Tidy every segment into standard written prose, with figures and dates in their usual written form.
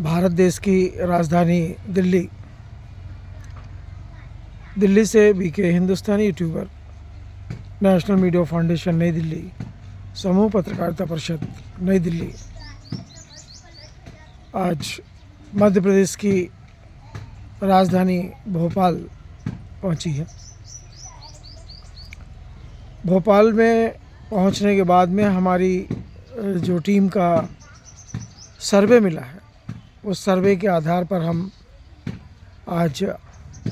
भारत देश की राजधानी दिल्ली से बीके हिंदुस्तानी यूट्यूबर, नेशनल मीडिया फाउंडेशन नई दिल्ली, समूह पत्रकारिता परिषद नई दिल्ली आज मध्य प्रदेश की राजधानी भोपाल पहुंची है। भोपाल में पहुंचने के बाद में हमारी जो टीम का सर्वे मिला है, उस सर्वे के आधार पर हम आज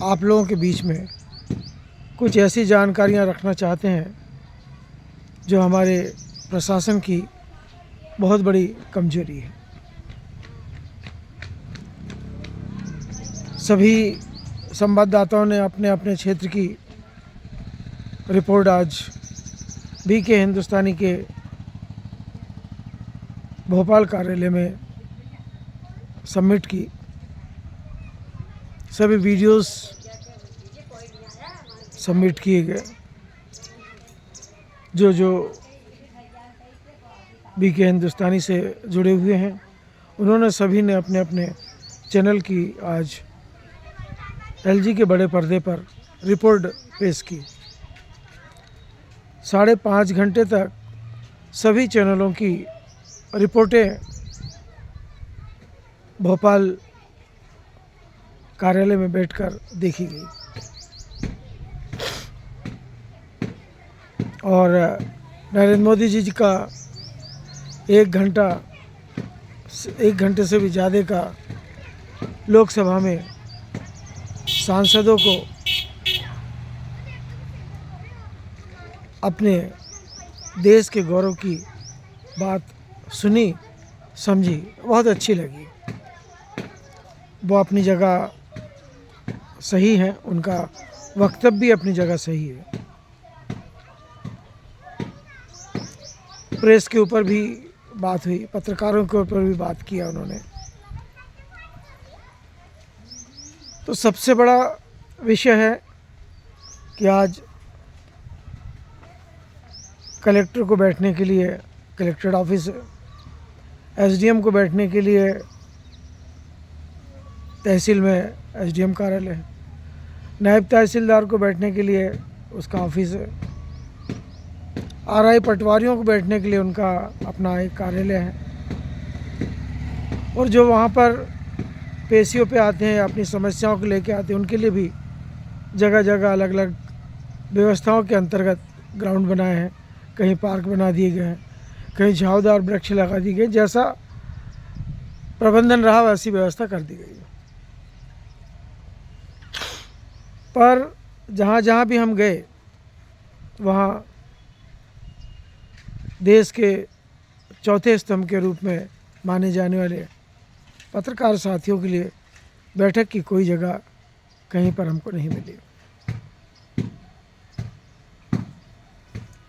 आप लोगों के बीच में कुछ ऐसी जानकारियां रखना चाहते हैं जो हमारे प्रशासन की बहुत बड़ी कमजोरी है। सभी संवाददाताओं ने अपने अपने क्षेत्र की रिपोर्ट आज बीके हिंदुस्तानी के भोपाल कार्यालय में सबमिट की। सभी वीडियोस सबमिट किए गए जो बीके हिंदुस्तानी से जुड़े हुए हैं। उन्होंने सभी ने अपने अपने चैनल की आज एलजी के बड़े पर्दे पर रिपोर्ट पेश की। 5.5 घंटे तक सभी चैनलों की रिपोर्टें भोपाल कार्यालय में बैठकर देखी गई और नरेंद्र मोदी जी का 1 घंटे से भी ज़्यादा का लोकसभा में सांसदों को अपने देश के गौरव की बात सुनी, समझी, बहुत अच्छी लगी। वो अपनी जगह सही है, उनका वक्तव्य भी अपनी जगह सही है। प्रेस के ऊपर भी बात हुई, पत्रकारों के ऊपर भी बात किया उन्होंने। तो सबसे बड़ा विषय है कि आज कलेक्टर को बैठने के लिए कलेक्ट्रेट ऑफिस है, एसडीएम को बैठने के लिए तहसील में एसडीएम कार्यालय है, नायब तहसीलदार को बैठने के लिए उसका ऑफिस है, आरआई पटवारियों को बैठने के लिए उनका अपना एक कार्यालय है। और जो वहाँ पर पेशियों पे आते हैं, अपनी समस्याओं को लेके आते हैं, उनके लिए भी जगह जगह अलग अलग व्यवस्थाओं के अंतर्गत ग्राउंड बनाए हैं। कहीं पार्क बना दिए गए हैं, कहीं झावदार वृक्ष लगा दिए गए। जैसा प्रबंधन रहा वैसी व्यवस्था कर दी गई है। पर जहाँ जहाँ भी हम गए वहाँ देश के चौथे स्तंभ के रूप में माने जाने वाले पत्रकार साथियों के लिए बैठक की कोई जगह कहीं पर हमको नहीं मिली।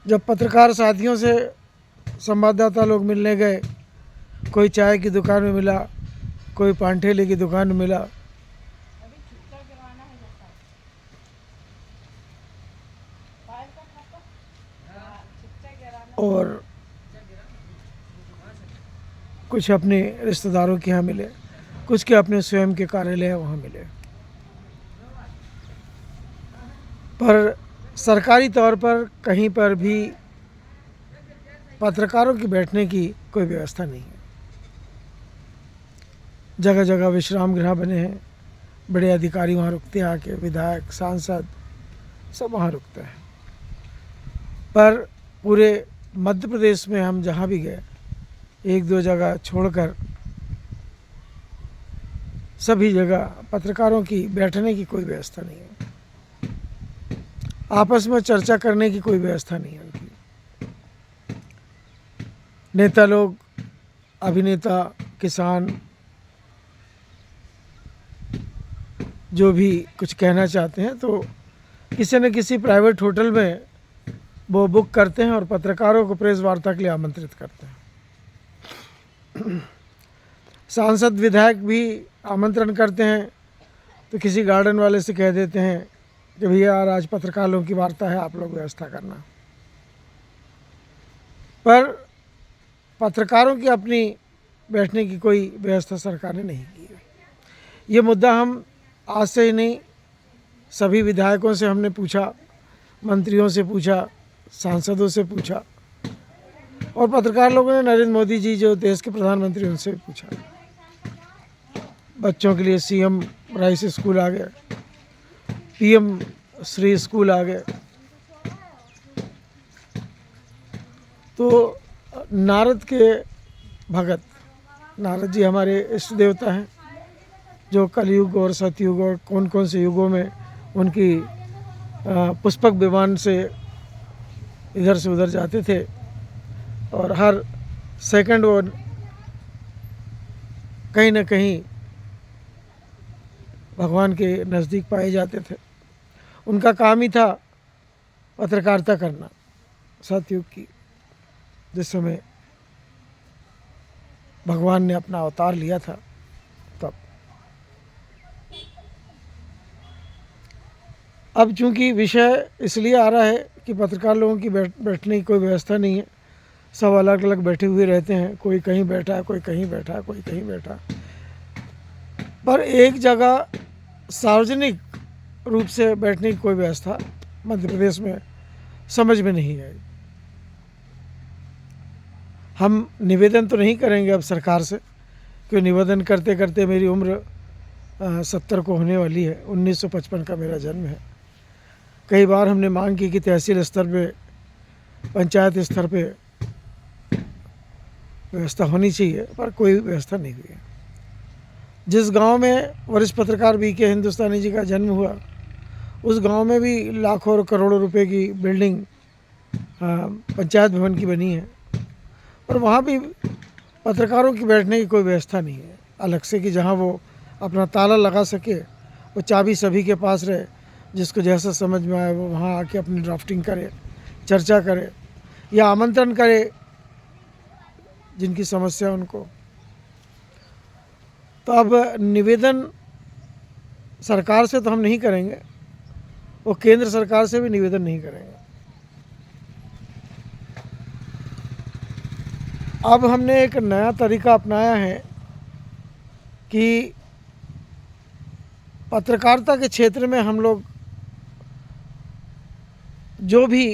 जब पत्रकार साथियों से संवाददाता लोग मिलने गए, कोई चाय की दुकान में मिला, कोई पान ठेले की दुकान में मिला। और कुछ अपने रिश्तेदारों के यहाँ मिले, कुछ के अपने स्वयं के कार्यालय वहाँ मिले। पर सरकारी तौर पर कहीं पर भी पत्रकारों की बैठने की कोई व्यवस्था नहीं है। जगह जगह विश्राम गृह बने हैं, बड़े अधिकारी वहाँ रुकते हैं, आके विधायक, सांसद सब वहाँ रुकते हैं। पर पूरे मध्य प्रदेश में हम जहाँ भी गए, 1-2 जगह छोड़कर सभी जगह पत्रकारों की बैठने की कोई व्यवस्था नहीं है। आपस में चर्चा करने की कोई व्यवस्था नहीं है उनकी। नेता लोग, अभिनेता, किसान जो भी कुछ कहना चाहते हैं तो किसी न किसी प्राइवेट होटल में वो बुक करते हैं और पत्रकारों को प्रेस वार्ता के लिए आमंत्रित करते हैं। सांसद, विधायक भी आमंत्रण करते हैं तो किसी गार्डन वाले से कह देते हैं कि भैया यार आज पत्रकारों की वार्ता है, आप लोग व्यवस्था करना। पर पत्रकारों की अपनी बैठने की कोई व्यवस्था सरकार ने नहीं की है। ये मुद्दा हम आज से ही नहीं, सभी विधायकों से हमने पूछा, मंत्रियों से पूछा, सांसदों से पूछा, और पत्रकार लोगों ने नरेंद्र मोदी जी जो देश के प्रधानमंत्री उनसे भी पूछा। बच्चों के लिए सीएम राइस स्कूल आ गए, पीएम श्री स्कूल आ गए। तो नारद के भगत, नारद जी हमारे इष्ट देवता हैं, जो कलयुग और सतयुग और कौन कौन से युगों में उनकी पुष्पक विमान से इधर से उधर जाते थे और हर सेकंड वो कहीं ना कहीं भगवान के नज़दीक पाए जाते थे। उनका काम ही था पत्रकारिता करना सतयुग की, जिस समय भगवान ने अपना अवतार लिया था तब। अब चूंकि विषय इसलिए आ रहा है कि पत्रकार लोगों की बैठने की कोई व्यवस्था नहीं है, सब अलग अलग बैठे हुए रहते हैं, कोई कहीं बैठा है, कोई कहीं बैठा है, कोई कहीं बैठा है। पर एक जगह सार्वजनिक रूप से बैठने की कोई व्यवस्था मध्य प्रदेश में समझ में नहीं आई। हम निवेदन तो नहीं करेंगे अब सरकार से, क्योंकि निवेदन करते करते मेरी उम्र 70 को होने वाली है। 1955 का मेरा जन्म है। कई बार हमने मांग की कि तहसील स्तर पे, पंचायत स्तर पे व्यवस्था होनी चाहिए, पर कोई व्यवस्था नहीं हुई है। जिस गांव में वरिष्ठ पत्रकार वी के हिंदुस्तानी जी का जन्म हुआ, उस गांव में भी लाखों और करोड़ों रुपए की बिल्डिंग पंचायत भवन की बनी है, और वहाँ भी पत्रकारों की बैठने की कोई व्यवस्था नहीं है अलग से कि जहाँ वो अपना ताला लगा सके, वो चाबी सभी के पास रहे, जिसको जैसा समझ में आए वो वहाँ आके अपनी ड्राफ्टिंग करे, चर्चा करे या आमंत्रण करे जिनकी समस्या उनको। तो अब निवेदन सरकार से तो हम नहीं करेंगे, वो केंद्र सरकार से भी निवेदन नहीं करेंगे। अब हमने एक नया तरीका अपनाया है कि पत्रकारिता के क्षेत्र में हम लोग जो भी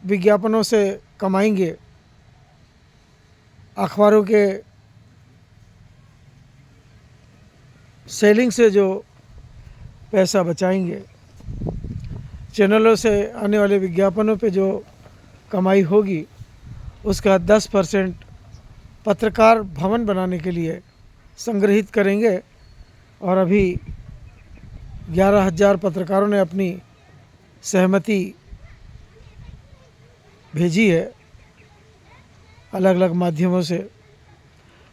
विज्ञापनों से कमाएंगे, अखबारों के सेलिंग से जो पैसा बचाएंगे, चैनलों से आने वाले विज्ञापनों पे जो कमाई होगी, उसका 10% पत्रकार भवन बनाने के लिए संग्रहित करेंगे। और अभी 11,000 पत्रकारों ने अपनी सहमति भेजी है अलग अलग माध्यमों से।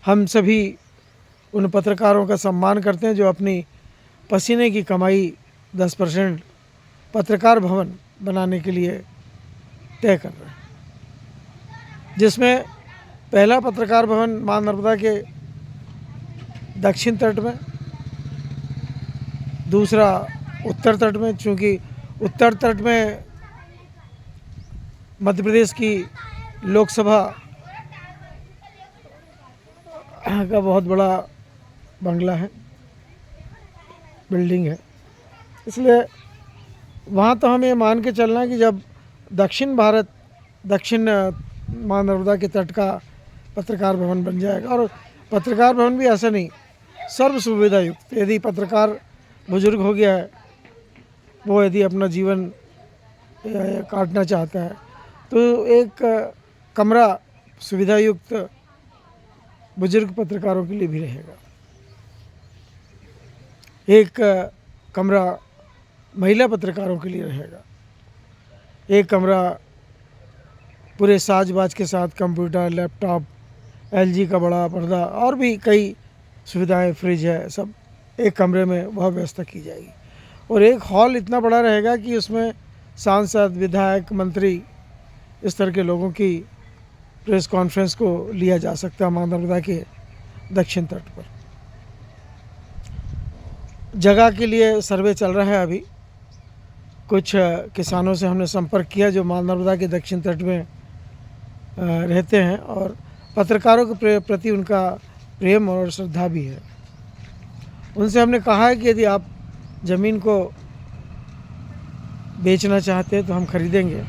हम सभी उन पत्रकारों का सम्मान करते हैं जो अपनी पसीने की कमाई 10% पत्रकार भवन बनाने के लिए तय कर रहे हैं, जिसमें पहला पत्रकार भवन मां नर्मदा के दक्षिण तट में, दूसरा उत्तर तट में, चूँकि उत्तर तट में मध्य प्रदेश की लोकसभा का बहुत बड़ा बंगला है, बिल्डिंग है, इसलिए वहाँ तो हमें मान के चलना है कि जब दक्षिण मां नर्मदा के तट का पत्रकार भवन बन जाएगा, और पत्रकार भवन भी ऐसा नहीं, सर्व सुविधा युक्त। यदि पत्रकार बुजुर्ग हो गया है, वो यदि अपना जीवन काटना चाहता है, तो एक कमरा सुविधा युक्त बुजुर्ग पत्रकारों के लिए भी रहेगा, एक कमरा महिला पत्रकारों के लिए रहेगा, एक कमरा पूरे साज बाज के साथ कंप्यूटर, लैपटॉप, एलजी का बड़ा पर्दा और भी कई सुविधाएं, फ्रिज है, सब एक कमरे में वह व्यवस्था की जाएगी। और एक हॉल इतना बड़ा रहेगा कि उसमें सांसद, विधायक, मंत्री, इस तरह के लोगों की प्रेस कॉन्फ्रेंस को लिया जा सकता है मां नर्मदा के दक्षिण तट पर। जगह के लिए सर्वे चल रहा है अभी। कुछ किसानों से हमने संपर्क किया जो मां नर्मदा के दक्षिण तट में रहते हैं, और पत्रकारों के प्रति उनका प्रेम और श्रद्धा भी है। उनसे हमने कहा है कि यदि आप ज़मीन को बेचना चाहते हैं तो हम खरीदेंगे,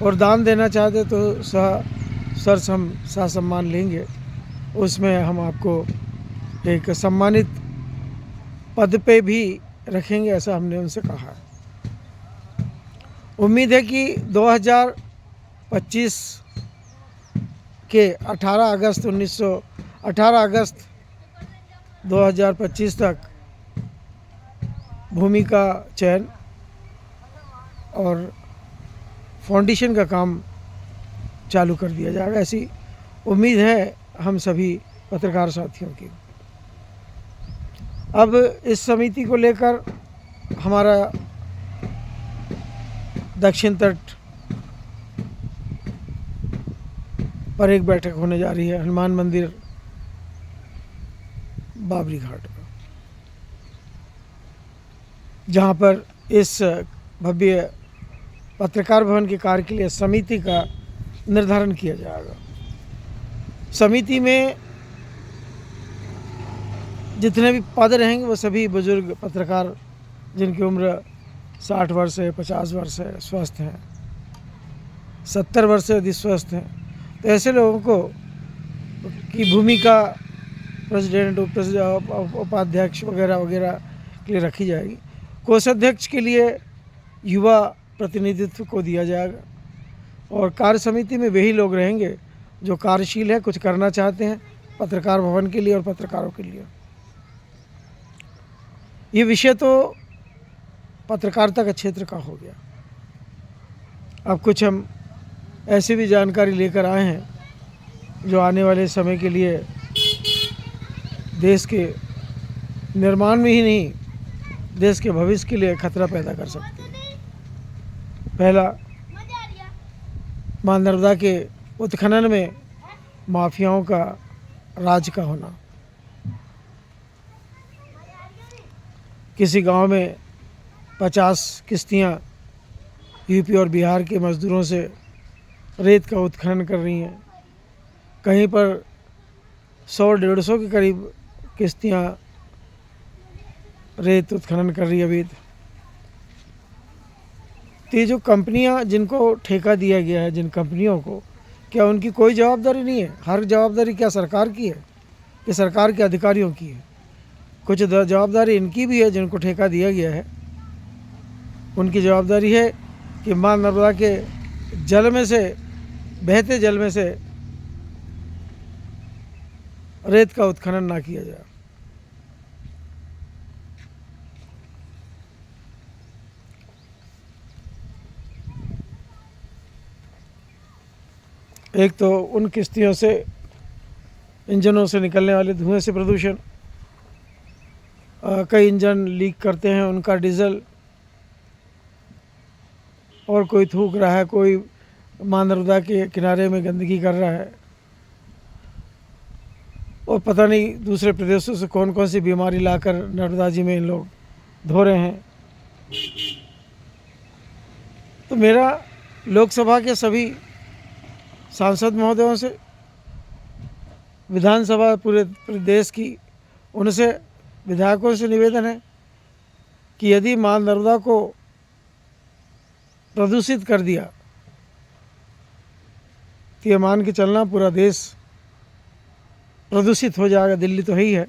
और दान देना चाहते तो सर हम ससम्मान लेंगे, उसमें हम आपको एक सम्मानित पद पे भी रखेंगे, ऐसा हमने उनसे कहा। उम्मीद है कि 2025 के 18 अगस्त 2025 तक भूमि का चयन और फाउंडेशन का काम चालू कर दिया जाएगा, ऐसी उम्मीद है हम सभी पत्रकार साथियों की। अब इस समिति को लेकर हमारा दक्षिण तट पर एक बैठक होने जा रही है, हनुमान मंदिर बाबरी घाट पर, जहाँ पर इस भव्य पत्रकार भवन के कार्य के लिए समिति का निर्धारण किया जाएगा। समिति में जितने भी पद रहेंगे वो सभी बुजुर्ग पत्रकार जिनकी उम्र 60 वर्ष है, 50 वर्ष है, स्वस्थ हैं, 70 वर्ष से अधिक स्वस्थ हैं, तो ऐसे लोगों को की भूमिका प्रेसिडेंट, उपाध्यक्ष वगैरह वगैरह के लिए रखी जाएगी। कोषाध्यक्ष के लिए युवा प्रतिनिधित्व को दिया जाएगा, और कार्य समिति में वही लोग रहेंगे जो कार्यशील है, कुछ करना चाहते हैं पत्रकार भवन के लिए और पत्रकारों के लिए। ये विषय तो पत्रकारिता का क्षेत्र का हो गया। अब कुछ हम ऐसी भी जानकारी लेकर आए हैं जो आने वाले समय के लिए देश के निर्माण में ही नहीं, देश के भविष्य के लिए खतरा पैदा कर सकती है। पहला, मां नर्मदा के उत्खनन में माफियाओं का राज का होना। किसी गांव में 50 किश्तियां यूपी और बिहार के मज़दूरों से रेत का उत्खनन कर रही हैं, कहीं पर 100-150 के करीब किश्तियां रेत उत्खनन कर रही है अभी। तो ये जो कंपनियां जिनको ठेका दिया गया है, जिन कंपनियों को, क्या उनकी कोई जवाबदारी नहीं है? हर जवाबदारी क्या सरकार की है कि सरकार के अधिकारियों की है? कुछ जवाबदारी इनकी भी है जिनको ठेका दिया गया है। उनकी जवाबदारी है कि मां नर्मदा के जल में से, बहते जल में से रेत का उत्खनन ना किया जाए। एक तो उन किश्तियों से, इंजनों से निकलने वाले धुएं से प्रदूषण, कई इंजन लीक करते हैं उनका डीजल, और कोई थूक रहा है, कोई मां नर्मदा के किनारे में गंदगी कर रहा है, और पता नहीं दूसरे प्रदेशों से कौन कौन सी बीमारी लाकर नर्मदा जी में इन लोग धो रहे हैं। तो मेरा लोकसभा के सभी सांसद महोदयों से, विधानसभा पूरे प्रदेश की, उनसे, विधायकों से निवेदन है कि यदि मां नर्मदा को प्रदूषित कर दिया तो ये मान के चलना पूरा देश प्रदूषित हो जाएगा। दिल्ली तो है ही है,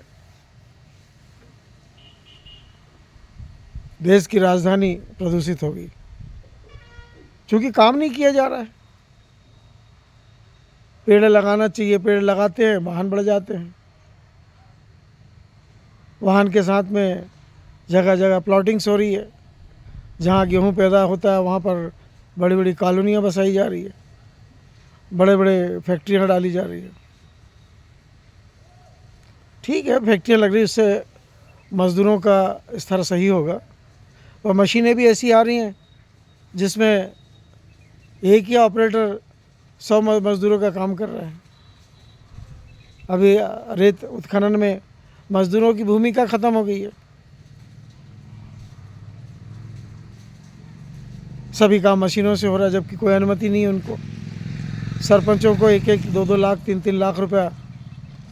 देश की राजधानी प्रदूषित होगी, क्योंकि काम नहीं किया जा रहा है। पेड़ लगाना चाहिए, पेड़ लगाते हैं, वाहन बढ़ जाते हैं, वाहन के साथ में जगह जगह प्लॉटिंग्स हो रही है, जहाँ गेहूँ पैदा होता है वहाँ पर बड़ी बड़ी कॉलोनियाँ बसाई जा रही है, बड़े बड़े फैक्ट्रियाँ डाली जा रही है। ठीक है, फैक्ट्रियाँ लग रही, उससे मज़दूरों का स्तर सही होगा, और मशीनें भी ऐसी आ रही हैं जिसमें एक ही ऑपरेटर 100 मज़दूरों का काम कर रहा है। अभी रेत उत्खनन में मज़दूरों की भूमिका ख़त्म हो गई है, सभी काम मशीनों से हो रहा है, जबकि कोई अनुमति नहीं है उनको। सरपंचों को 1-1, 2-2 लाख, 3-3 लाख रुपया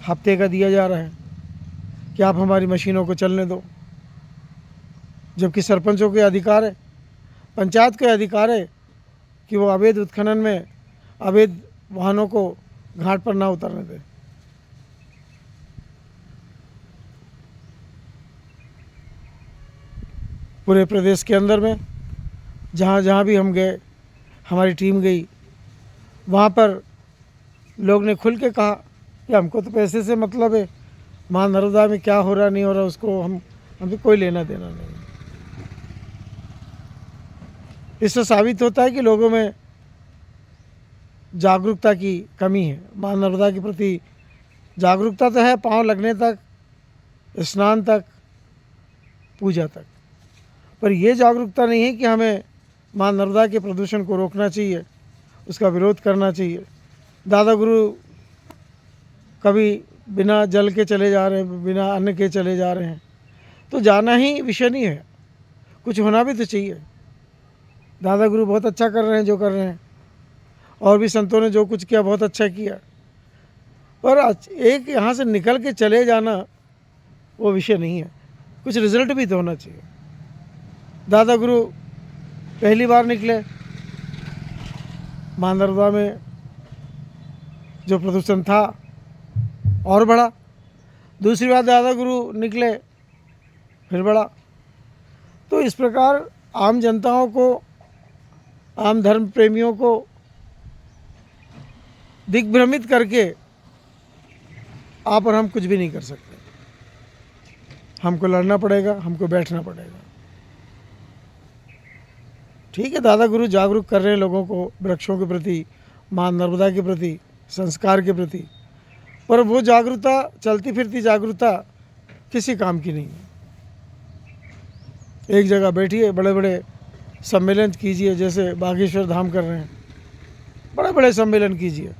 हफ्ते का दिया जा रहा है कि आप हमारी मशीनों को चलने दो, जबकि सरपंचों के अधिकार है, पंचायत के अधिकार है कि वो अवैध उत्खनन में अवैध वाहनों को घाट पर ना उतरने दें। पूरे प्रदेश के अंदर में जहाँ जहाँ भी हम गए, हमारी टीम गई, वहाँ पर लोग ने खुल के कहा कि हमको तो पैसे से मतलब है, माँ नर्मदा में क्या हो रहा नहीं हो रहा उसको हमें कोई लेना देना नहीं। इससे साबित होता है कि लोगों में जागरूकता की कमी है। माँ नर्मदा के प्रति जागरूकता तो है, पाँव लगने तक, स्नान तक, पूजा तक, पर यह जागरूकता नहीं है कि हमें माँ नर्मदा के प्रदूषण को रोकना चाहिए, उसका विरोध करना चाहिए। दादा गुरु कभी बिना जल के चले जा रहे हैं, बिना अन्न के चले जा रहे हैं, तो जाना ही विषय नहीं है, कुछ होना भी तो चाहिए। दादा गुरु बहुत अच्छा कर रहे हैं जो कर रहे हैं, और भी संतों ने जो कुछ किया बहुत अच्छा किया, पर एक यहाँ से निकल के चले जाना वो विषय नहीं है, कुछ रिजल्ट भी तो होना चाहिए। दादा गुरु पहली बार निकले, माँ नर्मदा में जो प्रदूषण था और बढ़ा, दूसरी बार दादा गुरु निकले फिर बढ़ा। तो इस प्रकार आम जनताओं को, आम धर्म प्रेमियों को दिग्भ्रमित करके आप और हम कुछ भी नहीं कर सकते। हमको लड़ना पड़ेगा, हमको बैठना पड़ेगा। ठीक है, दादा गुरु जागरूक कर रहे हैं लोगों को वृक्षों के प्रति, माँ नर्मदा के प्रति, संस्कार के प्रति, पर वो जागरूकता, चलती फिरती जागरूकता किसी काम की नहीं है। एक जगह बैठिए, बड़े बड़े सम्मेलन कीजिए, जैसे बागेश्वर धाम कर रहे हैं, बड़े बड़े सम्मेलन कीजिए।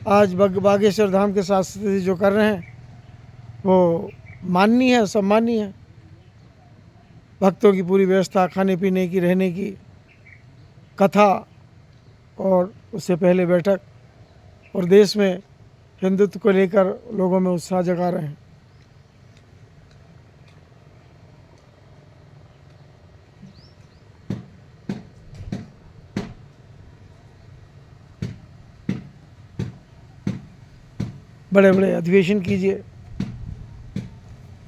आज बागेश्वर धाम के शास्त्री जो कर रहे हैं वो माननीय है, सम्माननीय है। भक्तों की पूरी व्यवस्था, खाने पीने की, रहने की, कथा और उससे पहले बैठक, और देश में हिंदुत्व को लेकर लोगों में उत्साह जगा रहे हैं। बड़े बड़े अधिवेशन कीजिए।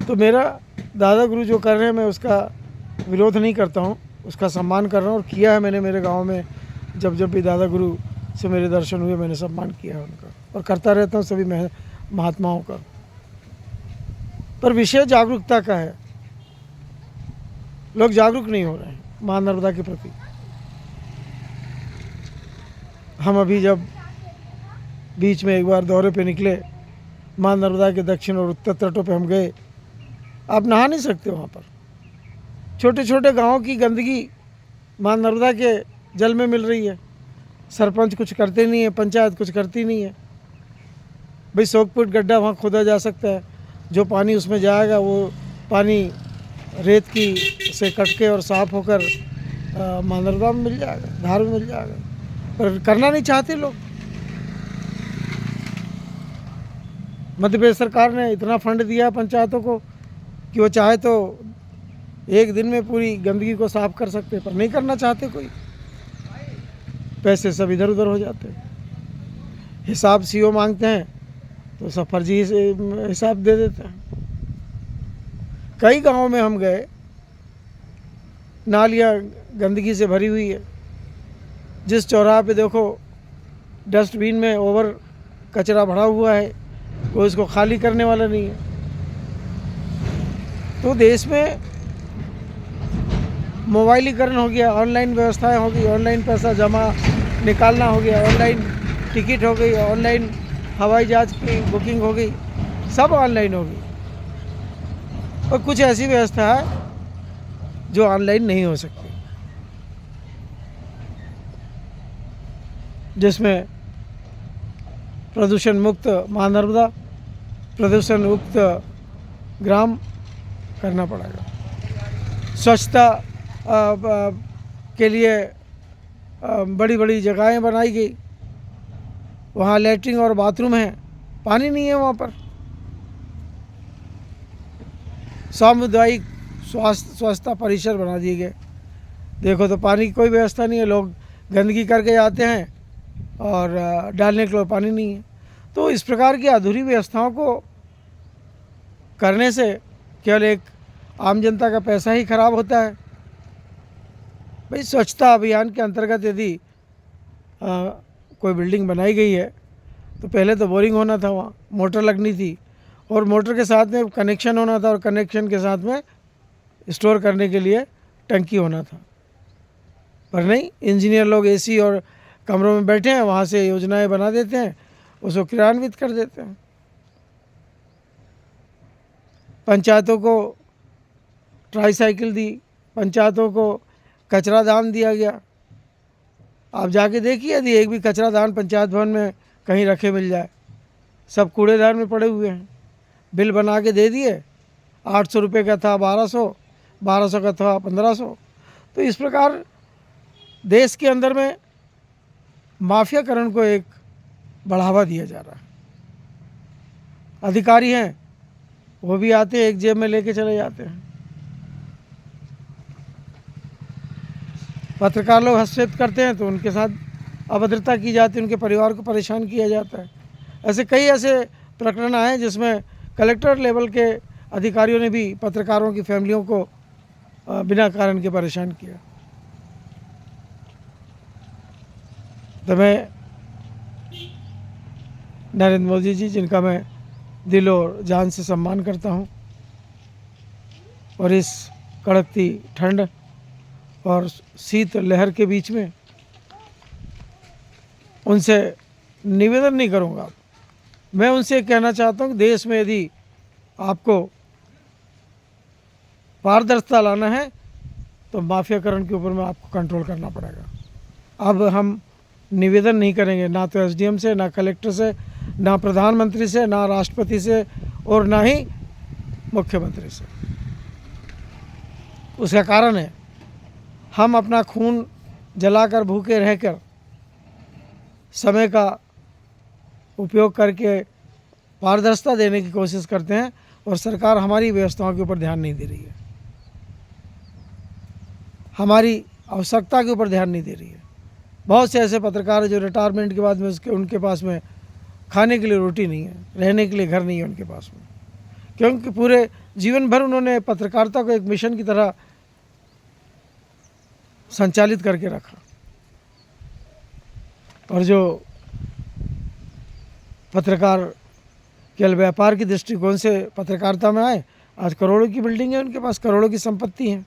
तो मेरा दादा गुरु जो कर रहे हैं मैं उसका विरोध नहीं करता हूँ, उसका सम्मान कर रहा हूँ, और किया है मैंने मेरे गांव में। जब जब भी दादा गुरु से मेरे दर्शन हुए मैंने सम्मान किया है उनका, और करता रहता हूँ सभी महात्माओं का। पर विषय जागरूकता का है, लोग जागरूक नहीं हो रहे हैं माँ नर्मदा के प्रति। हम अभी जब बीच में एक बार दौरे पे निकले, माँ नर्मदा के दक्षिण और उत्तर तटों पे हम गए, आप नहा नहीं सकते वहाँ पर। छोटे छोटे गांवों की गंदगी माँ नर्मदा के जल में मिल रही है। सरपंच कुछ करते नहीं है, पंचायत कुछ करती नहीं है। भाई 100 फुट गड्ढा वहाँ खोदा जा सकता है, जो पानी उसमें जाएगा वो पानी रेत की से कट के और साफ होकर माँ नर्मदा में मिल जाएगा, धार में मिल जाएगा, पर करना नहीं चाहते लोग। मध्य प्रदेश सरकार ने इतना फंड दिया पंचायतों को कि वो चाहे तो एक दिन में पूरी गंदगी को साफ कर सकते, पर नहीं करना चाहते कोई। पैसे सब इधर उधर हो जाते हैं। हिसाब सीओ मांगते हैं तो सब फर्जी हिसाब दे देते हैं। कई गांवों में हम गए, नालियाँ गंदगी से भरी हुई है। जिस चौराहे पे देखो डस्टबिन में ओवर कचरा भरा हुआ है, वो इसको खाली करने वाला नहीं है। तो देश में मोबाइलीकरण हो गया, ऑनलाइन व्यवस्थाएं हो गई, ऑनलाइन पैसा जमा निकालना हो गया, ऑनलाइन टिकट हो गई, ऑनलाइन हवाई जहाज की बुकिंग हो गई, सब ऑनलाइन हो गई। और कुछ ऐसी व्यवस्था है जो ऑनलाइन नहीं हो सकती, जिसमें प्रदूषण मुक्त माँ नर्मदा, प्रदूषण मुक्त ग्राम करना पड़ेगा। स्वच्छता के लिए बड़ी बड़ी जगहें बनाई गई, वहाँ लेटरिन और बाथरूम है, पानी नहीं है वहाँ पर। सामुदायिक स्वच्छता परिसर बना दिए गए, देखो तो पानी की कोई व्यवस्था नहीं है, लोग गंदगी करके जाते हैं और डालने के लिए पानी नहीं है। तो इस प्रकार की अधूरी व्यवस्थाओं को करने से केवल एक आम जनता का पैसा ही खराब होता है। भाई स्वच्छता अभियान के अंतर्गत यदि कोई बिल्डिंग बनाई गई है तो पहले तो बोरिंग होना था, वहाँ मोटर लगनी थी और मोटर के साथ में कनेक्शन होना था और कनेक्शन के साथ में स्टोर करने के लिए टंकी होना था। पर नहीं, इंजीनियर लोग एसी और कमरों में बैठे हैं, वहाँ से योजनाएं बना देते हैं, उसको क्रियान्वित कर देते हैं। पंचायतों को ट्राईसाइकिल दी, पंचायतों को कचरा दान दिया गया। आप जाके देखिए, यदि एक भी कचरा दान पंचायत भवन में कहीं रखे मिल जाए, सब कूड़ेदान में पड़े हुए हैं। बिल बना के दे दिए, 800 रुपये का था 1200 का था 1500। तो इस प्रकार देश के अंदर में माफियाकरण को एक बढ़ावा दिया जा रहा है। अधिकारी हैं वो भी आते हैं, एक जेब में लेके चले जाते हैं। पत्रकार लोग हस्तक्षेप करते हैं तो उनके साथ अभद्रता की जाती है, उनके परिवार को परेशान किया जाता है। ऐसे कई ऐसे प्रकरण आए जिसमें कलेक्टर लेवल के अधिकारियों ने भी पत्रकारों की फैमिलियों को बिना कारण के परेशान किया। तो मैं नरेंद्र मोदी जी, जिनका मैं दिल और जान से सम्मान करता हूँ, और इस कड़कती ठंड और शीत लहर के बीच में उनसे निवेदन नहीं करूँगा। मैं उनसे कहना चाहता हूँ कि देश में यदि आपको पारदर्शिता लाना है तो माफियाकरण के ऊपर में आपको कंट्रोल करना पड़ेगा। अब हम निवेदन नहीं करेंगे, ना तो एसडीएम से, ना कलेक्टर से, ना प्रधानमंत्री से, ना राष्ट्रपति से और ना ही मुख्यमंत्री से। उसका कारण है हम अपना खून जलाकर, भूखे रहकर, समय का उपयोग करके पारदर्शिता देने की कोशिश करते हैं और सरकार हमारी व्यवस्थाओं के ऊपर ध्यान नहीं दे रही है, हमारी आवश्यकता के ऊपर ध्यान नहीं दे रही है। बहुत से ऐसे पत्रकार हैं जो रिटायरमेंट के बाद में उनके पास में खाने के लिए रोटी नहीं है, रहने के लिए घर नहीं है उनके पास में, क्योंकि पूरे जीवन भर उन्होंने पत्रकारिता को एक मिशन की तरह संचालित करके रखा। और जो पत्रकार केवल व्यापार की दृष्टिकोण से पत्रकारिता में आए, आज करोड़ों की बिल्डिंग है, उनके पास करोड़ों की संपत्ति है,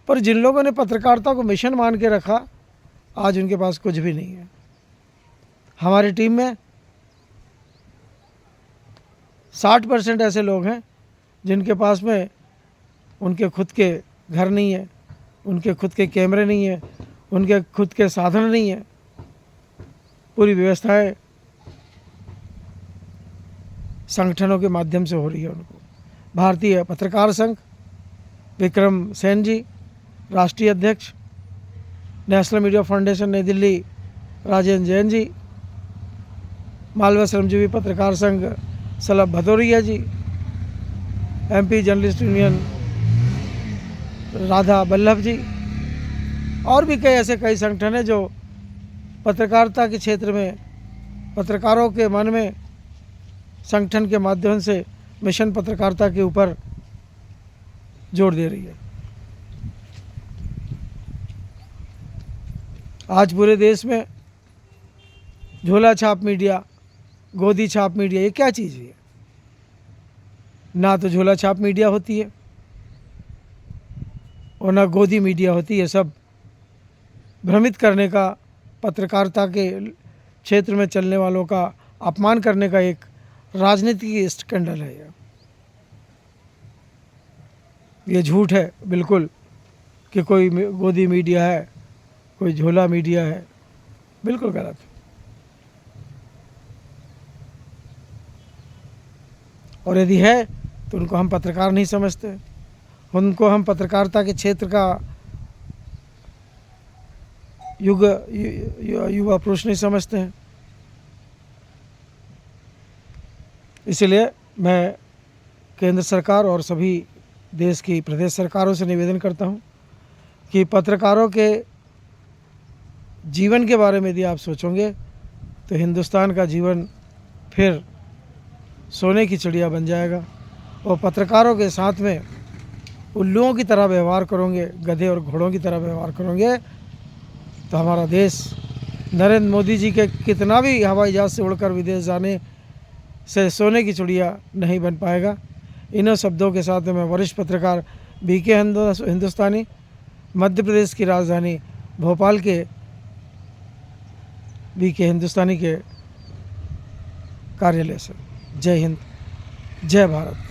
पर जिन लोगों ने पत्रकारिता को मिशन मान के रखा, आज उनके पास कुछ भी नहीं है। हमारी टीम में 60% ऐसे लोग हैं जिनके पास में उनके खुद के घर नहीं है, उनके खुद के कैमरे नहीं है, उनके खुद के साधन नहीं है। पूरी व्यवस्थाएं संगठनों के माध्यम से हो रही है उनको। भारतीय पत्रकार संघ, विक्रम सेन जी राष्ट्रीय अध्यक्ष, नेशनल मीडिया फाउंडेशन नई Delhi Rajendra Jain ji, Malwa Shramjeevi Patrakar Sangh Salabh Bhadauria ji, MP journalist union Radha Ballabh ji, और भी कई संगठन हैं जो पत्रकारिता के क्षेत्र में पत्रकारों के मन में संगठन के माध्यम से मिशन पत्रकारिता के ऊपर जोर दे रही है। आज पूरे देश में झोला छाप मीडिया, गोदी छाप मीडिया, ये क्या चीज़ है? ना तो झोला छाप मीडिया होती है और ना गोदी मीडिया होती है। सब भ्रमित करने का, पत्रकारिता के क्षेत्र में चलने वालों का अपमान करने का एक राजनीतिक स्कैंडल है। ये झूठ है बिल्कुल कि कोई गोदी मीडिया है, कोई झोला मीडिया है, बिल्कुल गलत है। और यदि है तो उनको हम पत्रकार नहीं समझते, उनको हम पत्रकारिता के क्षेत्र का युवा पुरुष नहीं समझते हैं। इसलिए मैं केंद्र सरकार और सभी देश की प्रदेश सरकारों से निवेदन करता हूं कि पत्रकारों के जीवन के बारे में यदि आप सोचोगे तो हिंदुस्तान का जीवन फिर सोने की चिड़िया बन जाएगा। और पत्रकारों के साथ में उल्लुओं की तरह व्यवहार करोगे, गधे और घोड़ों की तरह व्यवहार करोगे, तो हमारा देश नरेंद्र मोदी जी के कितना भी हवाई जहाज़ से उड़कर विदेश जाने से सोने की चिड़िया नहीं बन पाएगा। इन्हीं शब्दों के साथ मैं वरिष्ठ पत्रकार बीके हिंदुस्तानी मध्य प्रदेश की राजधानी भोपाल के बीके हिंदुस्तानी के कार्यालय से जय हिंद, जय भारत।